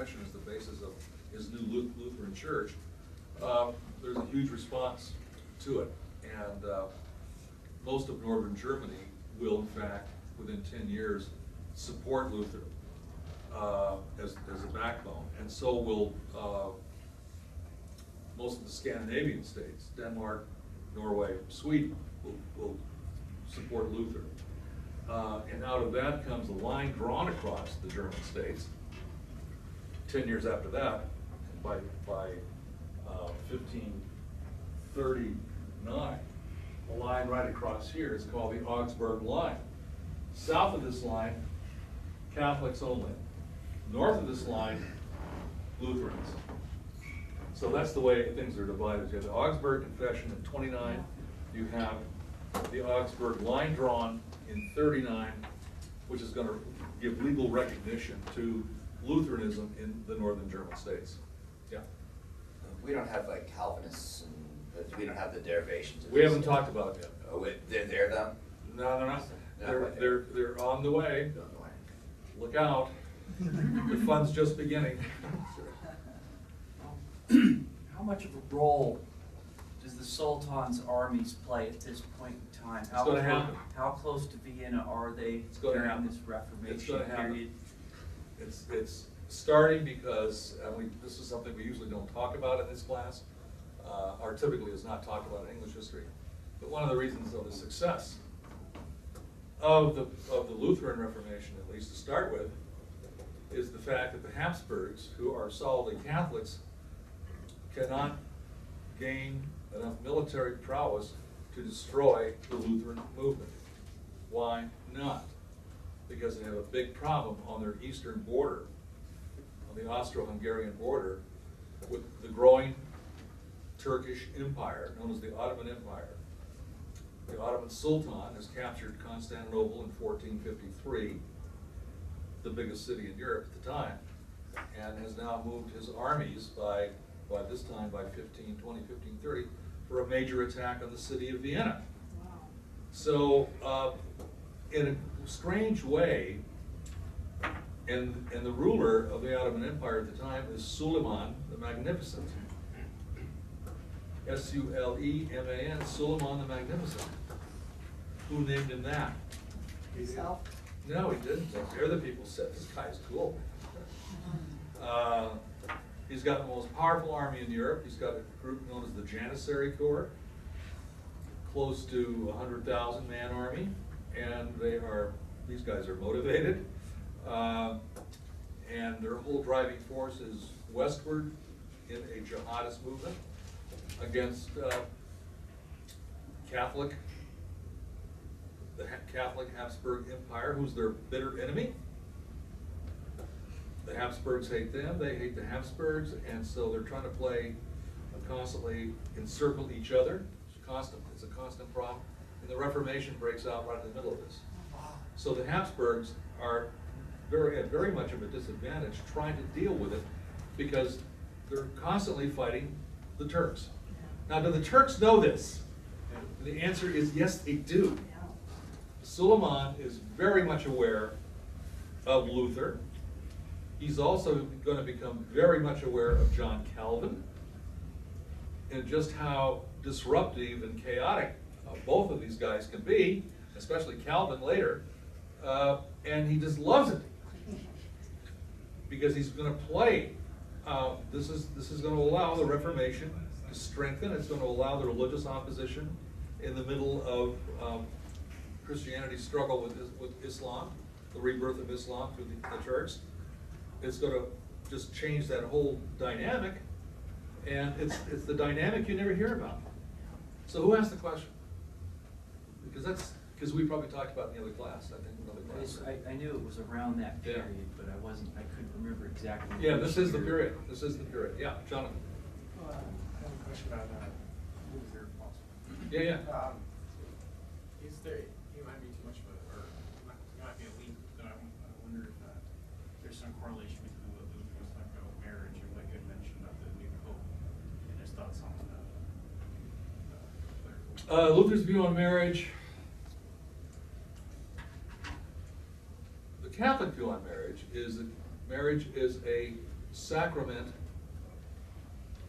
Confession as the basis of his new Lutheran church, there's a huge response to it. And most of northern Germany will, in fact, within 10 years, support Luther as a backbone. And so will most of the Scandinavian states. Denmark, Norway, Sweden will support Luther. And out of that comes a line drawn across the German states. 10 years after that, by 1539, a line right across here is called the Augsburg line. South of this line, Catholics only. North of this line, Lutherans. So that's the way things are divided. You have the Augsburg Confession in 29, you have the Augsburg line drawn in 39, which is going to give legal recognition to Lutheranism in the northern German states. Yeah. We don't have like Calvinists, and we don't have the derivations. We haven't talked about it yet. Oh, they're them? No, they're not. No, They're on the way. They're on the way. Look out. The fun's just beginning. How much of a role does the Sultan's armies play at this point in time? It's gonna happen. How close to Vienna are they gonna during happen. this Reformation It's gonna happen. period? It's starting because, and this is something we usually don't talk about in this class, or typically is not talked about in English history. But one of the reasons of the success of the Lutheran Reformation, at least to start with, is the fact that the Habsburgs, who are solidly Catholics, cannot gain enough military prowess to destroy the Lutheran movement. Why not? Because they have a big problem on their eastern border, on the Austro-Hungarian border, with the growing Turkish Empire, known as the Ottoman Empire. The Ottoman Sultan has captured Constantinople in 1453, the biggest city in Europe at the time, and has now moved his armies by this time, by 1530, for a major attack on the city of Vienna. Wow. So, in a strange way, and the ruler of the Ottoman Empire at the time is Suleiman the Magnificent. S-U-L-E-M-A-N, Suleiman the Magnificent. Who named him that? Himself? No, he didn't. They're the people who said, this guy's cool. He's got the most powerful army in Europe. He's got a group known as the Janissary Corps, close to 100,000 man army, and these guys are motivated, and their whole driving force is westward in a jihadist movement against the Catholic Habsburg Empire, who's their bitter enemy. The Habsburgs hate them, they hate the Habsburgs, and so they're trying to constantly encircle each other. It's a constant problem. And the Reformation breaks out right in the middle of this. So the Habsburgs are at very much of a disadvantage trying to deal with it because they're constantly fighting the Turks. Now, do the Turks know this? And the answer is yes, they do. Suleiman is very much aware of Luther. He's also going to become very much aware of John Calvin and just how disruptive and chaotic both of these guys can be, especially Calvin later, and he just loves it because he's going to play. This is going to allow the Reformation to strengthen. It's going to allow the religious opposition in the middle of Christianity's struggle with Islam, the rebirth of Islam through the Turks. It's going to just change that whole dynamic, And it's the dynamic you never hear about. So who asked the question? Because we probably talked about it in the other class, I think, another class. I knew it was around that Yeah. period, but I couldn't remember exactly. Yeah, which this is the year. period, this is the period, yeah, Jonathan. I have a question about Luther also. Yeah, yeah. Is there, it might be too much of a, or it might be a leap, but I wonder if there's some correlation between what Luther was talking about marriage and what you had mentioned about the new pope and his thoughts on Luther's view on marriage. The Catholic view on marriage is that marriage is a sacrament,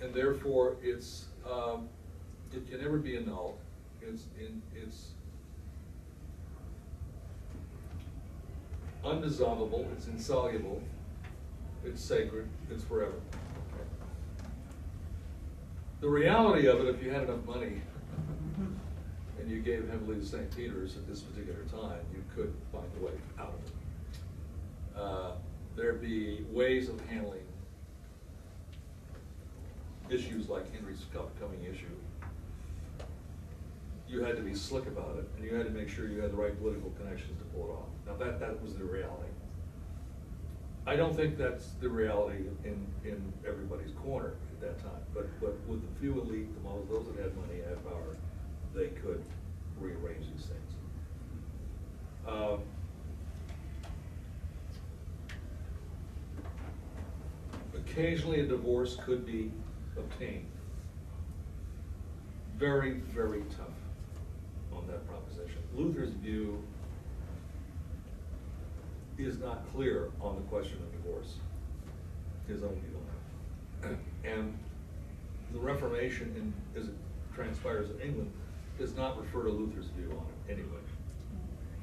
and therefore it can never be annulled. It's undissolvable, it's insoluble, it's sacred, it's forever. The reality of it, if you had enough money and you gave heavily to St. Peter's at this particular time, you could find a way out of it. There'd be ways of handling issues like Henry's coming issue. You had to be slick about it, and you had to make sure you had the right political connections to pull it off. Now that was the reality. I don't think that's the reality in everybody's corner at that time, but with the few elite, those that had money, had power, they could rearrange these things. Occasionally a divorce could be obtained. Very, very tough on that proposition. Luther's view is not clear on the question of divorce, his own view on it. And the Reformation, as it transpires in England, does not refer to Luther's view on it anyway.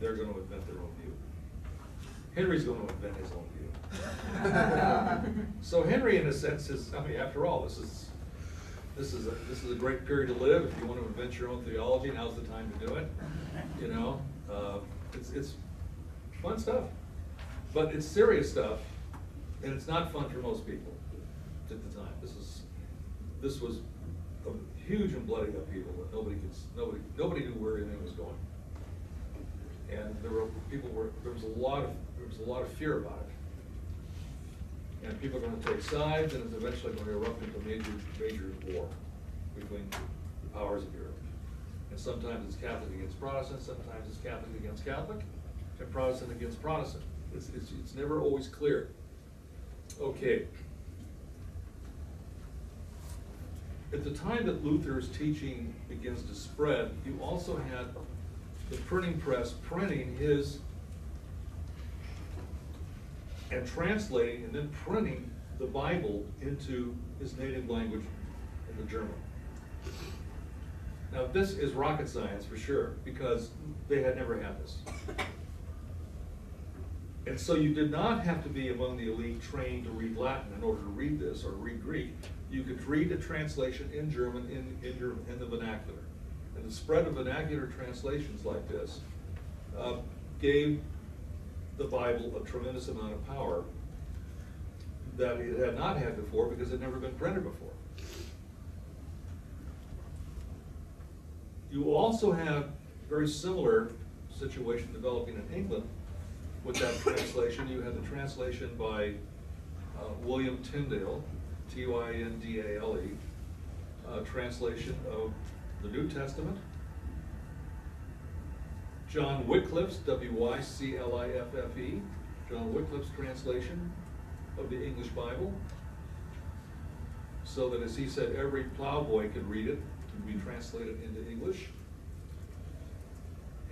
They're going to invent their own view. Henry's going to invent his own view. So Henry, in a sense, after all, this is a great period to live. If you want to invent your own theology, now's the time to do it. You know, it's fun stuff, but it's serious stuff, and it's not fun for most people at the time. This was a huge and bloody upheaval that nobody knew where anything was going, and there was a lot of fear about it. And people are going to take sides, and it's eventually going to erupt into a major war between the powers of Europe. And sometimes it's Catholic against Protestant, sometimes it's Catholic against Catholic, and Protestant against Protestant. It's never always clear. Okay. At the time that Luther's teaching begins to spread, you also had the printing press printing his and translating and then printing the Bible into his native language in the German. Now this is rocket science for sure, because they had never had this. And so you did not have to be among the elite trained to read Latin in order to read this or read Greek. You could read a translation in German in the vernacular. And the spread of vernacular translations like this gave the Bible a tremendous amount of power that it had not had before, because it had never been printed before. You also have very similar situation developing in England with that translation. You had the translation by William Tyndale, Tyndale, translation of the New Testament. John Wycliffe's, Wycliffe, John Wycliffe's translation of the English Bible, so that, as he said, every plowboy could read it, could be translated into English.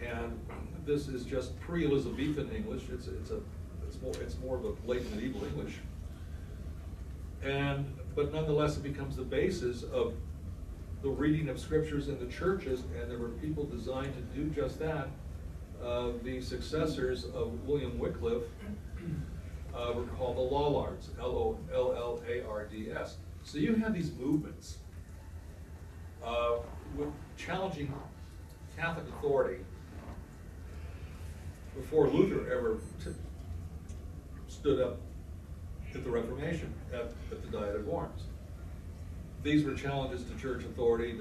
And this is just pre-Elizabethan English. It's more of a late medieval English. But nonetheless, it becomes the basis of the reading of scriptures in the churches, and there were people designed to do just that. The successors of William Wycliffe were called the Lollards, Lollards. So you have these movements challenging Catholic authority before Luther ever stood up at the Reformation, at the Diet of Worms. these were challenges to church authority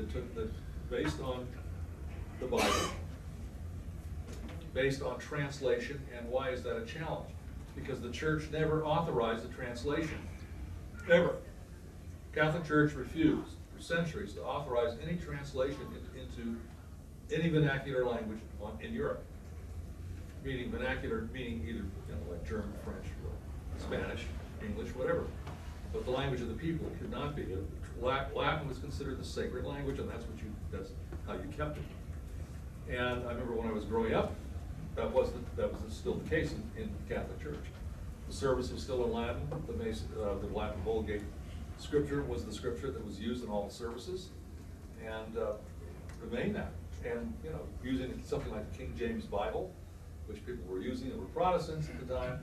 based on the Bible, based on translation. And why is that a challenge? Because the church never authorized the translation, ever. Catholic Church refused for centuries to authorize any translation into any vernacular language in Europe. Meaning vernacular, meaning either like German, French, or Spanish, English, whatever. But the language of the people could not be. Latin was considered the sacred language, and that's how you kept it. And I remember when I was growing up, that was still the case in the Catholic Church. The service was still in Latin. The Latin Vulgate scripture was the scripture that was used in all the services, and remained that. And using something like the King James Bible, which people were using that were Protestants at the time,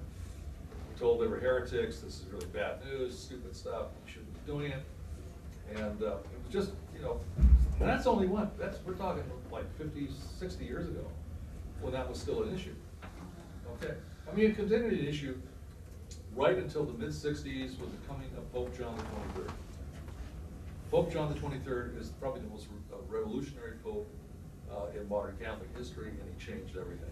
were told they were heretics. This is really bad news, stupid stuff. You shouldn't be doing it. And it was just, and that's only one. We're talking like 50, 60 years ago, when that was still an issue. Okay, I mean, it continued an issue right until the mid-60s with the coming of Pope John the 23rd. Pope John the 23rd is probably the most revolutionary pope in modern Catholic history, and he changed everything.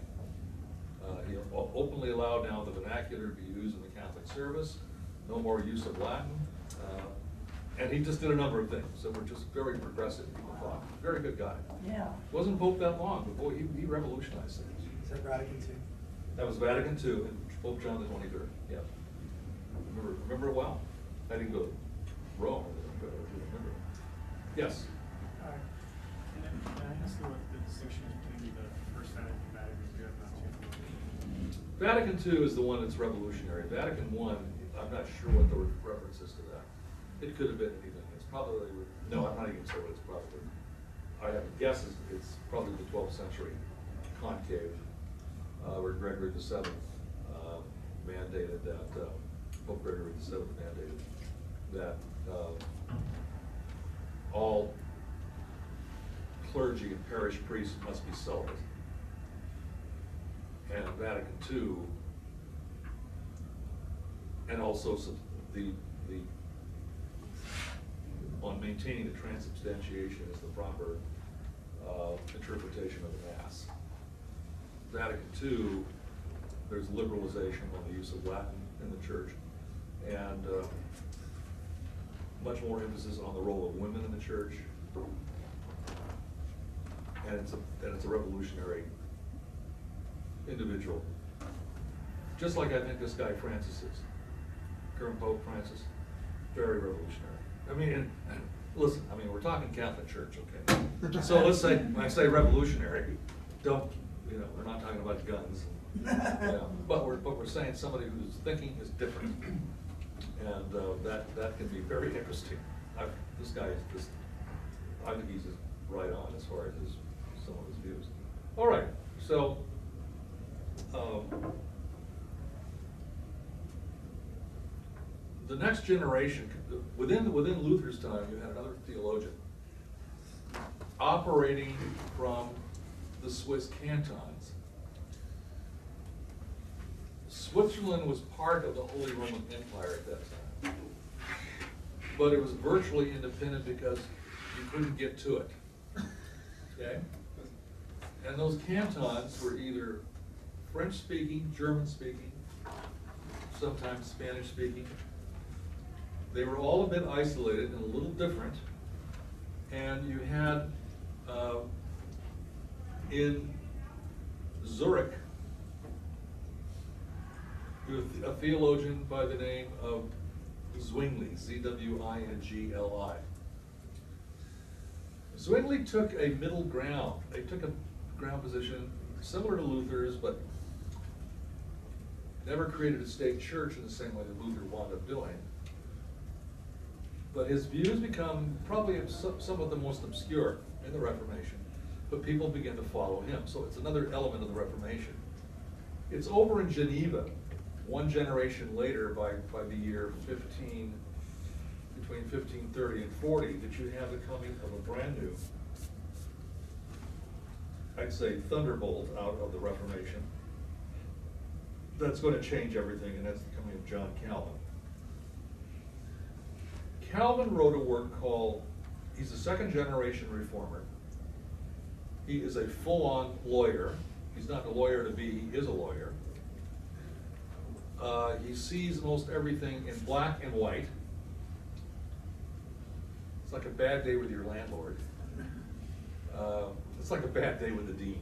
He openly allowed now the vernacular to be used in the Catholic service, no more use of Latin, and he just did a number of things that were just very progressive, people thought. Very good guy. Yeah. Wasn't Pope that long, but boy, he revolutionized things. Is that Vatican II? That was Vatican II and Pope John the 23rd, yeah. Remember it well? I didn't go to Rome, but I do remember it. Yes? And then, can I ask you what the distinction is between the First Vatican and Vatican II? I'm not too familiar. Vatican II is the one that's revolutionary. Vatican I, I'm not sure what the reference is to that. It could have been anything. It's probably, no, I'm not even sure what it's probably. I have a guess it's probably the 12th century conclave, where Gregory VII mandated that, Pope Gregory VII mandated that all clergy and parish priests must be celibate. And Vatican II, and also the on maintaining the transubstantiation as the proper interpretation of the Mass. Vatican II, there's liberalization on the use of Latin in the Church, and much more emphasis on the role of women in the Church, and it's a revolutionary individual. Just like I think this guy Francis is, current Pope Francis, very revolutionary. I mean, and listen, I mean, we're talking Catholic Church, okay? So let's say, when I say revolutionary, we're not talking about guns. But we're saying somebody whose thinking is different. And that can be very interesting. This guy is just, I think he's just right on as far as some of his views. All right, so the next generation, within Luther's time, you had another theologian operating from the Swiss cantons. Switzerland was part of the Holy Roman Empire at that time, but it was virtually independent because you couldn't get to it. Okay? And those cantons were either French-speaking, German-speaking, sometimes Spanish-speaking. They were all a bit isolated and a little different. And you had, in Zurich, a theologian by the name of Zwingli, Z-W-I-N-G-L-I. Zwingli took a middle ground. They took a ground position similar to Luther's, but never created a state church in the same way that Luther wound up doing. But his views become probably some of the most obscure in the Reformation, but people begin to follow him. So it's another element of the Reformation. It's over in Geneva, one generation later, by the year between 1530 and 40, that you have the coming of a brand new, I'd say, thunderbolt out of the Reformation. That's going to change everything, and that's the coming of John Calvin. Calvin wrote a work called, he's a second generation reformer. He is a full-on lawyer. He's not a lawyer to be, he is a lawyer. He sees most everything in black and white. It's like a bad day with your landlord. It's like a bad day with the dean.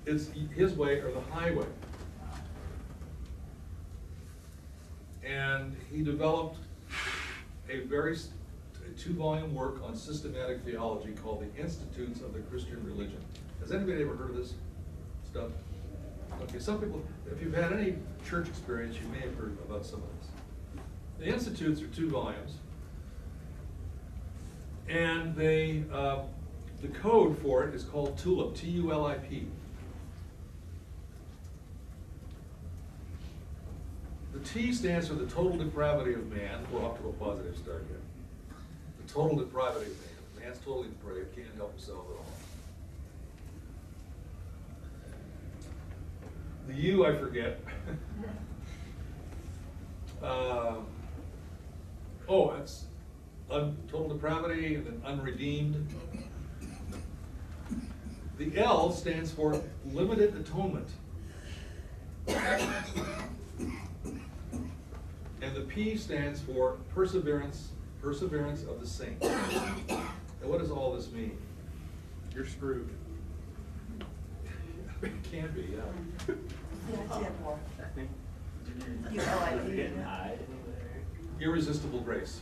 It's his way or the highway. And he developed a two-volume work on systematic theology called The Institutes of the Christian Religion. Has anybody ever heard of this stuff? Okay, some people, if you've had any church experience, you may have heard about some of this. The Institutes are 2 volumes. And they, the code for it is called TULIP, T-U-L-I-P. The T stands for the total depravity of man. We're off to a positive start here. The total depravity of man. Man's totally depraved, can't help himself at all. The U I forget. That's total depravity and then unredeemed. The L stands for limited atonement. And the P stands for perseverance of the saints. And what does all this mean? You're screwed. It can be, yeah. Irresistible grace.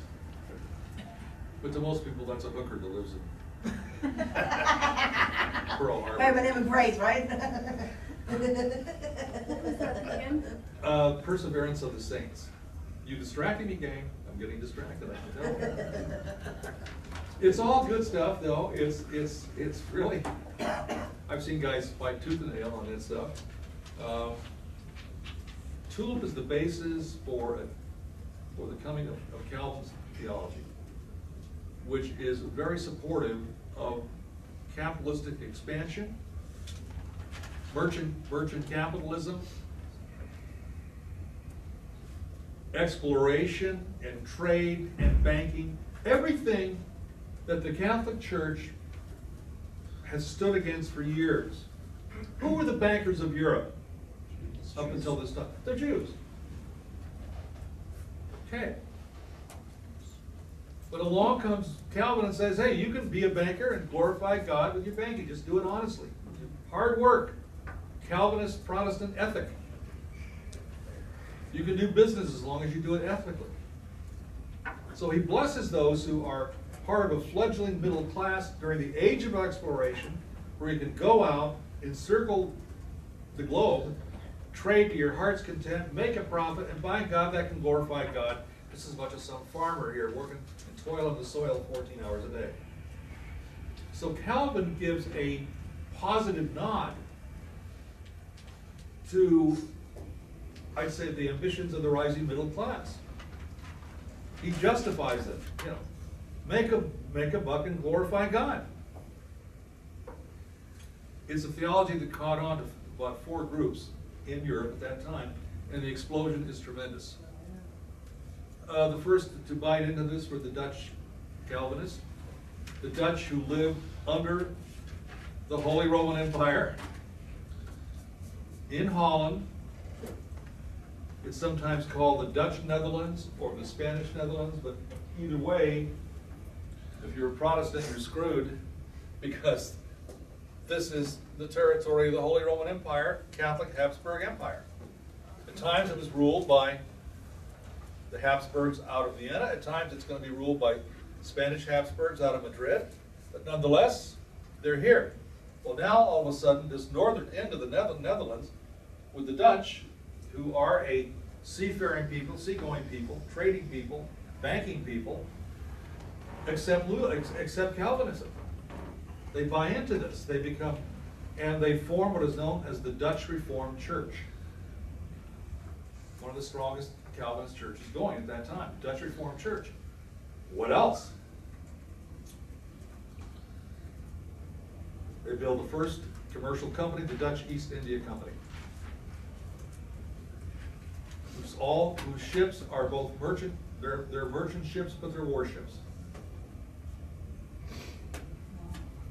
But to most people, that's a hooker that lives in Pearl Harbor. By the name of Grace, right? What was that again? Perseverance of the saints. You distracting me, gang. I'm getting distracted, I can tell. It's all good stuff, though. It's really, I've seen guys fight tooth and nail on that stuff. TULIP is the basis for the coming of Calvin's theology, which is very supportive of capitalistic expansion, merchant capitalism, exploration and trade and banking, everything that the Catholic Church has stood against for years. Who were the bankers of Europe up until this time? They're Jews. Okay. But along comes Calvin and says, hey, you can be a banker and glorify God with your banking. Just do it honestly. Hard work. Calvinist Protestant ethic. You can do business as long as you do it ethically. So he blesses those who are part of a fledgling middle class during the age of exploration, where you can go out, encircle the globe, trade to your heart's content, make a profit, and by God, that can glorify God just as much as some farmer here working and toiling the soil 14 hours a day. So Calvin gives a positive nod to, I'd say, the ambitions of the rising middle class. He justifies them, make a buck and glorify God. It's a theology that caught on to about 4 groups in Europe at that time, and the explosion is tremendous. The first to bite into this were the Dutch Calvinists, the Dutch who lived under the Holy Roman Empire. In Holland, it's sometimes called the Dutch Netherlands or the Spanish Netherlands, but either way, if you're a Protestant, you're screwed, because this is the territory of the Holy Roman Empire, Catholic Habsburg Empire. At times it was ruled by the Habsburgs out of Vienna. At times it's going to be ruled by Spanish Habsburgs out of Madrid. But nonetheless, they're here. Well, now all of a sudden, this northern end of the Netherlands, with the Dutch, who are a seafaring people, seagoing people, trading people, banking people, accept Calvinism. They buy into this. They become, and they form what is known as the Dutch Reformed Church. One of the strongest Calvinist churches going at that time, Dutch Reformed Church. What else? They build the first commercial company, the Dutch East India Company. whose ships are both merchant, they're merchant ships, but they're warships.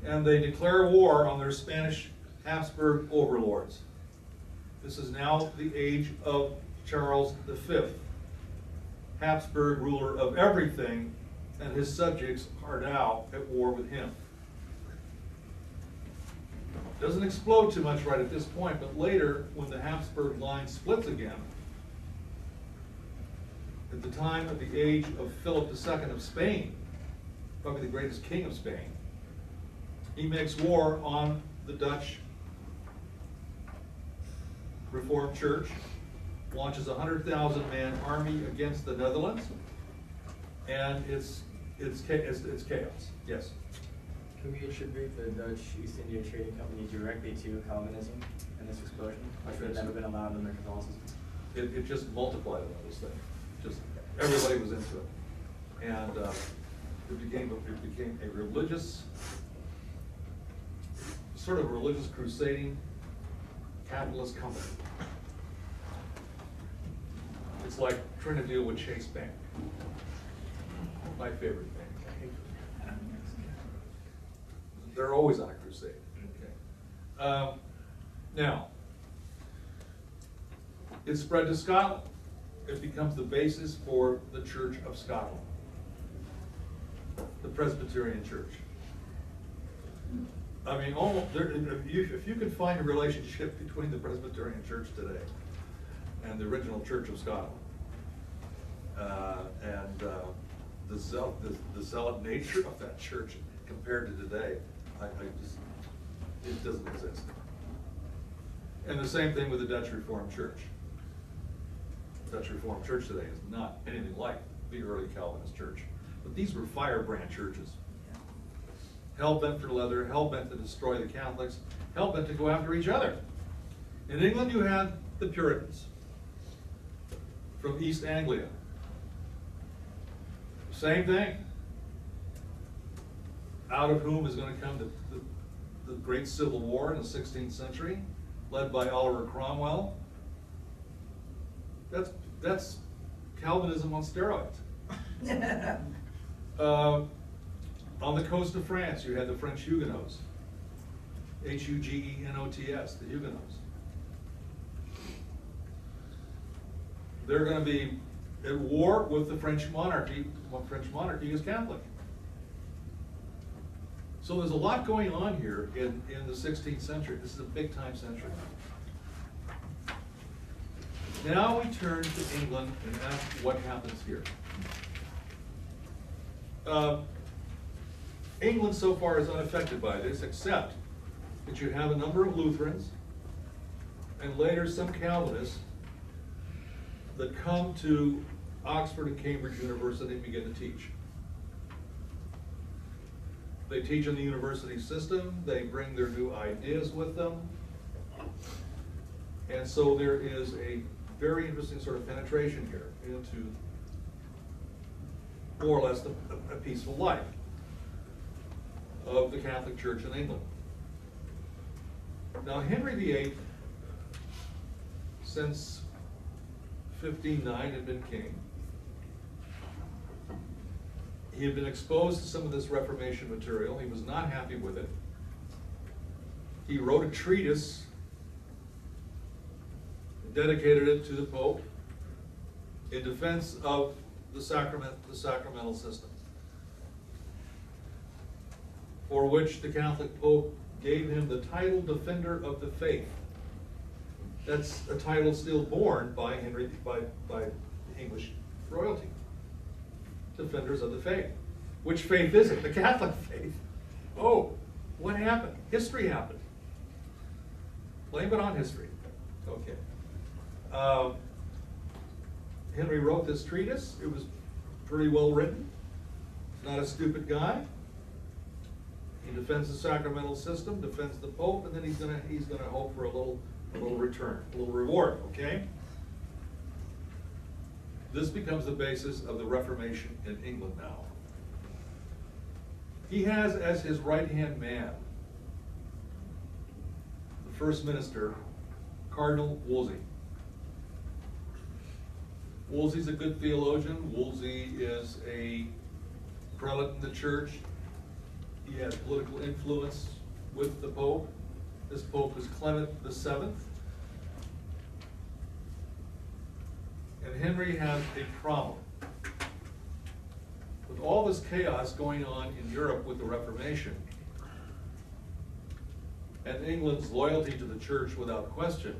And they declare war on their Spanish Habsburg overlords. This is now the age of Charles V, Habsburg ruler of everything, and his subjects are now at war with him. Doesn't explode too much right at this point, but later, when the Habsburg line splits again, at the time of the age of Philip II of Spain, probably the greatest king of Spain, he makes war on the Dutch Reformed Church, launches a 100,000-man army against the Netherlands, and it's chaos. Yes. Can we attribute the Dutch East India Trading Company directly to Calvinism and this explosion, which had never been allowed under Catholicism? It just multiplied on this thing. Just everybody was into it, and it became a religious, sort of religious crusading capitalist company. It's like trying to deal with Chase Bank, my favorite bank. They're always on a crusade. Okay. Now, it spread to Scotland. It becomes the basis for the Church of Scotland, the Presbyterian Church. I mean, if you could find a relationship between the Presbyterian Church today and the original Church of Scotland, and the zealot nature of that church compared to today, it doesn't exist. And the same thing with the Dutch Reformed Church. The Dutch Reformed Church today is not anything like the early Calvinist church. But these were firebrand churches. Hell-bent for leather, hell-bent to destroy the Catholics, hell-bent to go after each other. In England you had the Puritans from East Anglia. Same thing. Out of whom is going to come the great Civil War in the 16th century, led by Oliver Cromwell. That's Calvinism on steroids. On the coast of France, you had the French Huguenots. Huguenots, the Huguenots. They're going to be at war with the French monarchy. Well, French monarchy is Catholic. So there's a lot going on here in the 16th century. This is a big time century. Now we turn to England and ask what happens here. England so far is unaffected by this, except that you have a number of Lutherans and later some Calvinists that come to Oxford and Cambridge University and begin to teach. They teach in the university system, they bring their new ideas with them, and so there is a very interesting sort of penetration here into more or less a peaceful life of the Catholic Church in England. Now Henry VIII, since 1509, had been king. He had been exposed to some of this Reformation material. He was not happy with it. He wrote a treatise, dedicated it to the Pope in defense of the sacramental system, for which the Catholic Pope gave him the title Defender of the Faith. That's a title still borne by by English royalty. Defenders of the faith. Which faith is it? The Catholic faith. Oh, what happened? History happened. Blame it on history. Okay. Henry wrote this treatise. It was pretty well written. Not a stupid guy. He defends the sacramental system, defends the Pope, and then he's gonna hope for a little return, a little reward. Okay. This becomes the basis of the Reformation in England now. He has as his right-hand man the first minister, Cardinal Wolsey. Wolsey's a good theologian. Wolsey is a prelate in the church. He has political influence with the Pope. This Pope is Clement VII. And Henry has a problem. With all this chaos going on in Europe with the Reformation, and England's loyalty to the church without question,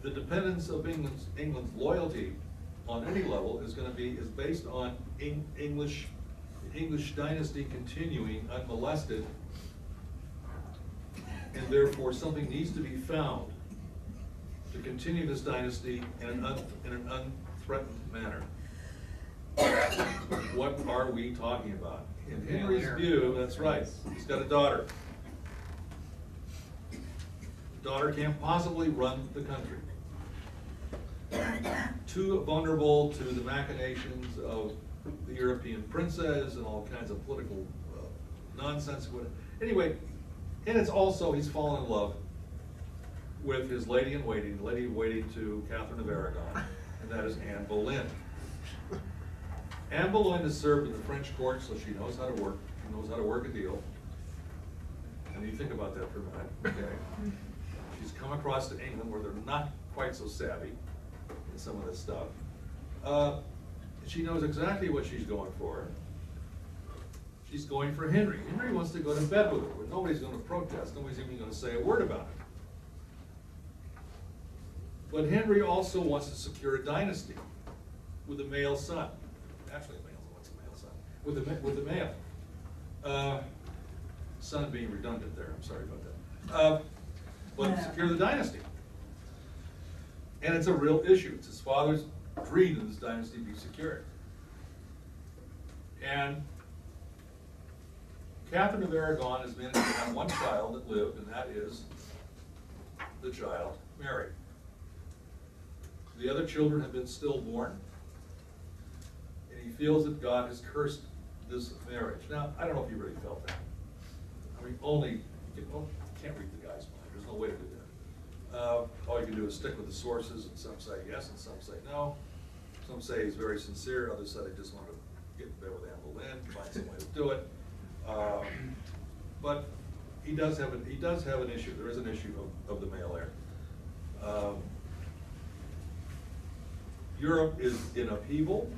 the dependence of England's loyalty on any level is based on English dynasty continuing unmolested, and therefore something needs to be found to continue this dynasty in an unthreatened manner. What are we talking about? In Henry's view, that's right, he's got a daughter. The daughter can't possibly run the country. Too vulnerable to the machinations of the European princes and all kinds of political nonsense. Anyway, and it's also, he's fallen in love with his lady in waiting to Catherine of Aragon, and that is Anne Boleyn. Anne Boleyn has served in the French court, so she knows how to work. She knows how to work a deal. And you think about that for a minute, okay? She's come across to England where they're not quite so savvy in some of this stuff. She knows exactly what she's going for. She's going for Henry. Henry wants to go to bed with her, but nobody's going to protest. Nobody's even going to say a word about it. But Henry also wants to secure a dynasty with a male son. Actually, what's a male son? With a male. Son being redundant there, I'm sorry about that. But secure the dynasty. And it's a real issue. It's his father's dream that this dynasty be secured. And Catherine of Aragon has managed to have one child that lived, and that is the child Mary. The other children have been stillborn, and he feels that God has cursed this marriage. Now, I don't know if you really felt that. I mean, you can't read the guy's mind. There's no way to do that. All you can do is stick with the sources, and some say yes, and some say no. Some say he's very sincere, others say they just want to get in bed with Anne Boleyn, find some way to do it. But he does have an issue. There is an issue of the male heir. Europe is in upheaval.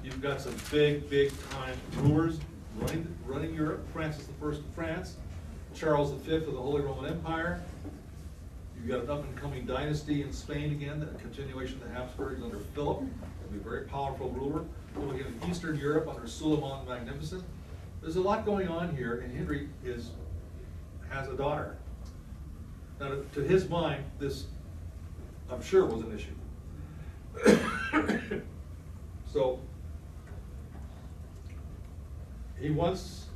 You've got some big time rulers running Europe. Francis I of France, Charles V of the Holy Roman Empire. You've got an up-and-coming dynasty in Spain again, the continuation of the Habsburgs under Philip. He'll be a very powerful ruler. We're looking at Eastern Europe under Suleiman the Magnificent. There's a lot going on here, and Henry has a daughter. Now, to his mind, this, I'm sure, was an issue. So, he wants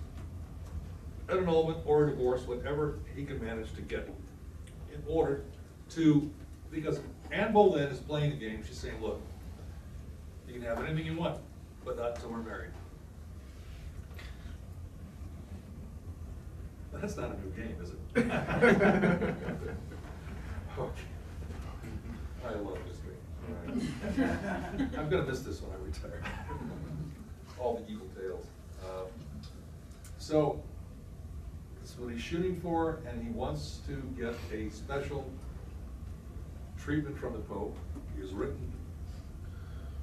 an annulment or a divorce, whatever he can manage to get, in order to, because Anne Boleyn is playing the game. She's saying, look, you can have anything you want, but not until we're married. That's not a new game, is it? Okay. I love history. All right. I'm gonna miss this when I retire. All the evil tales. So, that's what he's shooting for, and he wants to get a special treatment from the Pope. He has written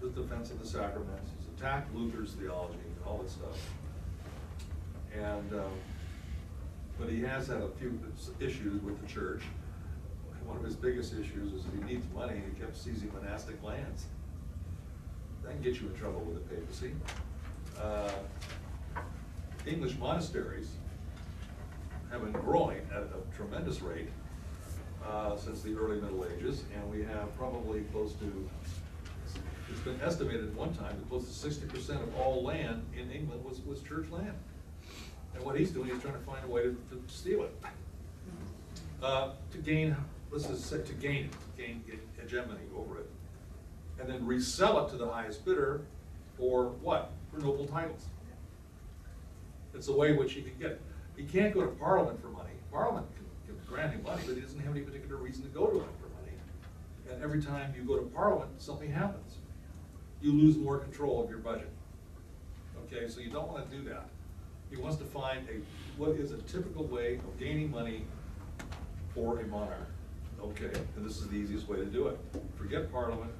the Defense of the Sacraments. He's attacked Luther's theology and all that stuff. And, but he has had a few issues with the church. One of his biggest issues is that he needs money, and he kept seizing monastic lands. That can get you in trouble with the papacy. English monasteries have been growing at a tremendous rate since the early Middle Ages, and we have probably close to, it's been estimated at one time that close to 60% of all land in England was church land. And what he's doing is trying to find a way to steal it. To gain, let's just say, to gain hegemony over it. And then resell it to the highest bidder for what? For noble titles. It's a way in which he can get it. He can't go to Parliament for money. Parliament can granting money, but he doesn't have any particular reason to go to him for money. And every time you go to Parliament, something happens. You lose more control of your budget. Okay, so you don't wanna do that. He wants to find what is a typical way of gaining money for a monarch. Okay, and this is the easiest way to do it. Forget Parliament.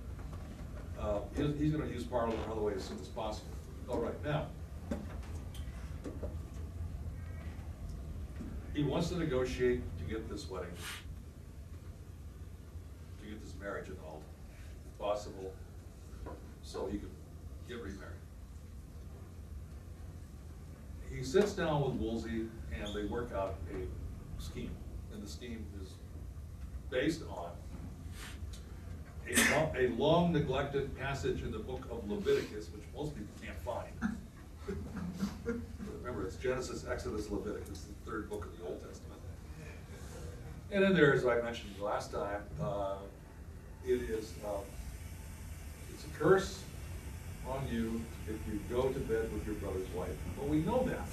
He's gonna use Parliament another way as soon as possible. All right, now. He wants to negotiate to get this wedding, to get this marriage annulled, if possible, so he can get remarried. He sits down with Woolsey and they work out a scheme, and the scheme is based on a long neglected passage in the book of Leviticus, which most people can't find. Remember, it's Genesis, Exodus, Leviticus, the third book of the Old Testament. And in there, as I mentioned last time, it's a curse on you if you go to bed with your brother's wife. Well, we know that.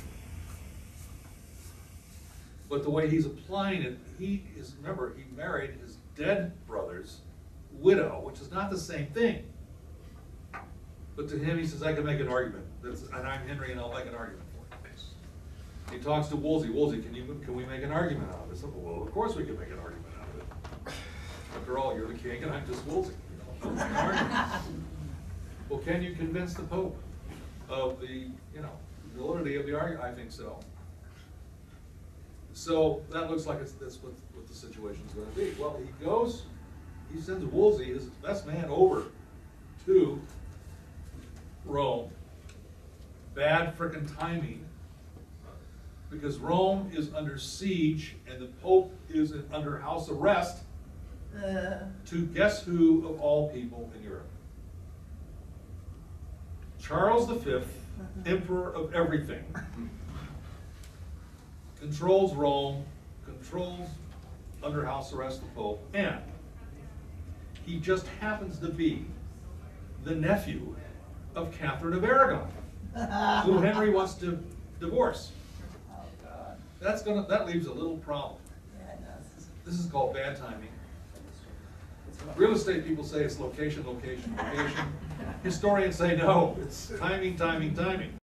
But the way he's applying it, remember, he married his dead brother's widow, which is not the same thing. But to him, he says, I can make an argument. And I'm Henry and I'll make an argument for it. He talks to Woolsey. Woolsey, can we make an argument out of this? Well, of course we can make an argument out of it. After all, you're the king and I'm just Woolsey. We'll make an argument. Well, can you convince the Pope of the, validity of the argument? I think so. So that looks like that's what the situation's gonna be. Well, he sends Woolsey, his best man, over to Rome. Bad frickin' timing, because Rome is under siege and the Pope is under house arrest to guess who of all people in Europe? Charles V, Emperor of everything, controls Rome, controls under house arrest the Pope, and he just happens to be the nephew of Catherine of Aragon, who Henry wants to divorce. Oh, God. That leaves a little problem. Yeah, it does. This is called bad timing. Real estate people say it's location, location, location. Historians say no, it's timing, timing, timing.